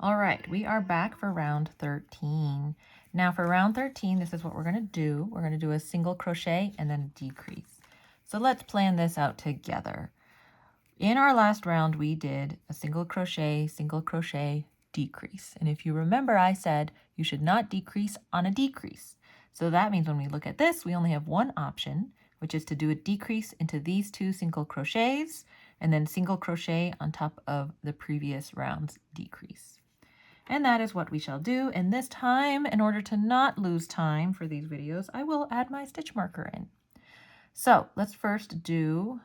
All right, we are back for round 13. Now for round 13, this is what we're going to do. We're going to do a single crochet and then a decrease. So let's plan this out together. In our last round, we did a single crochet, decrease. And if you remember, I said you should not decrease on a decrease. So that means when we look at this, we only have one option, which is to do a decrease into these two single crochets and then single crochet on top of the previous round's decrease. And that is what we shall do. And this time, in order to not lose time for these videos, I will add my stitch marker in. So let's first do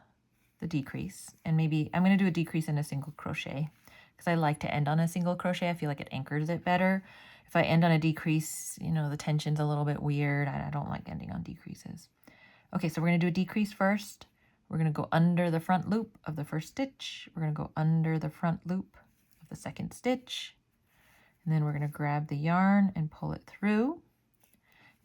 the decrease. And maybe I'm going to do a decrease in a single crochet because I like to end on a single crochet. I feel like it anchors it better. If I end on a decrease, you know, the tension's a little bit weird. I don't like ending on decreases. Okay, so we're going to do a decrease first. We're going to go under the front loop of the first stitch. We're going to go under the front loop of the second stitch. And then we're going to grab the yarn and pull it through.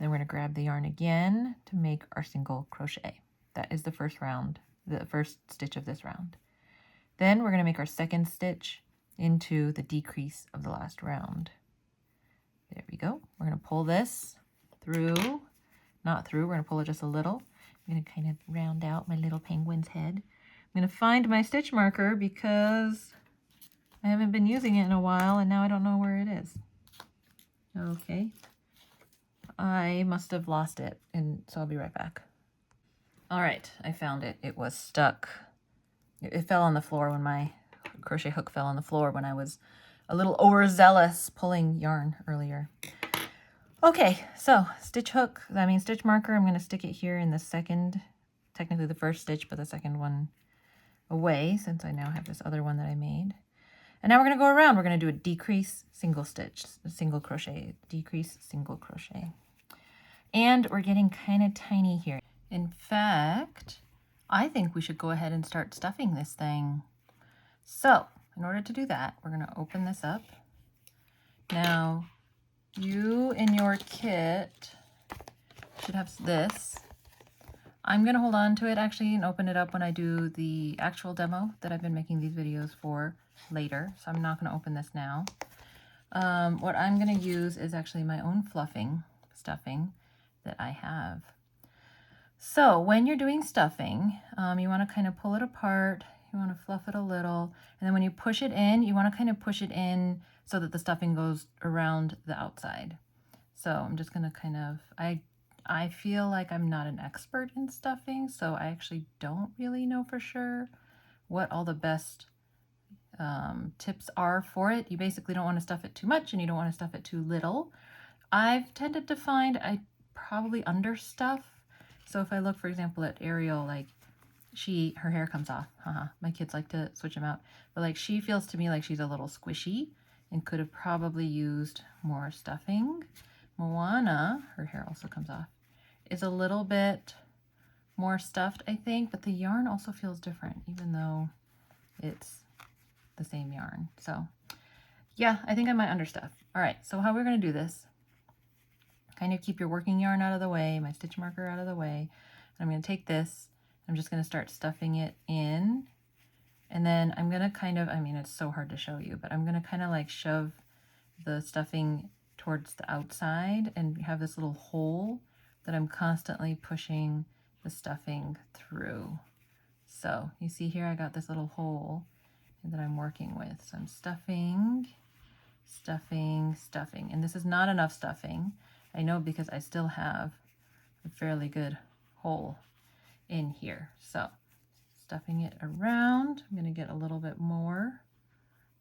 Then we're going to grab the yarn again to make our single crochet. That is the first round, the first stitch of this round. Then we're going to make our second stitch into the decrease of the last round. There we go. We're going to pull this through, not through, we're going to pull it just a little. I'm going to kind of round out my little penguin's head. I'm going to find my stitch marker because I haven't been using it in a while and now I don't know where it is. Okay. I must have lost it, and so I'll be right back. All right, I found it. It was stuck. It fell on the floor when my crochet hook fell on the floor when I was a little overzealous pulling yarn earlier. Okay, so stitch marker. I'm going to stick it here in the second, technically the first stitch, but the second one away since I now have this other one that I made. And now we're going to go around. We're going to do a decrease, single stitch, a single crochet, decrease, single crochet. And we're getting kind of tiny here. In fact, I think we should go ahead and start stuffing this thing. So in order to do that, we're going to open this up. Now, you in your kit should have this. I'm going to hold on to it actually and open it up when I do the actual demo that I've been making these videos for later. So I'm not going to open this now. What I'm going to use is actually my own stuffing that I have. So when you're doing stuffing, you want to kind of pull it apart. You want to fluff it a little. And then when you push it in, you want to kind of push it in so that the stuffing goes around the outside. So I'm just going to kind of, I feel like I'm not an expert in stuffing, so I actually don't really know for sure what all the best tips are for it. You basically don't want to stuff it too much and you don't want to stuff it too little. I've tended to find I probably understuff. So if I look, for example, at Ariel, like her hair comes off. My kids like to switch them out. But like she feels to me like she's a little squishy and could have probably used more stuffing. Moana, her hair also comes off, is a little bit more stuffed, I think, but the yarn also feels different, even though it's the same yarn. So yeah, I think I might understuff. All right, so how we're going to do this, kind of keep your working yarn out of the way, my stitch marker out of the way. I'm going to take this, I'm just going to start stuffing it in, and then I'm going to kind of, I mean, it's so hard to show you, but I'm going to kind of like shove the stuffing towards the outside and have this little hole that I'm constantly pushing the stuffing through. So you see here, I got this little hole that I'm working with. So I'm stuffing, stuffing, stuffing. And this is not enough stuffing. I know because I still have a fairly good hole in here. So stuffing it around, I'm going to get a little bit more,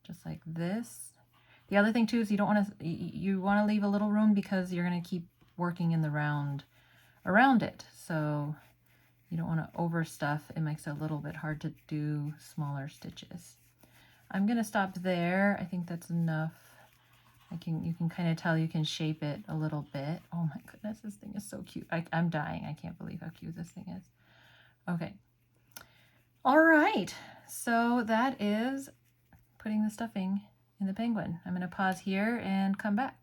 just like this. The other thing too is you want to leave a little room because you're going to keep working in the round around it. So you don't want to overstuff. It makes it a little bit hard to do smaller stitches. I'm going to stop there. I think that's enough. You can kind of tell you can shape it a little bit. Oh my goodness, this thing is so cute. I'm dying. I can't believe how cute this thing is. Okay. All right. So that is putting the stuffing in the penguin. I'm going to pause here and come back.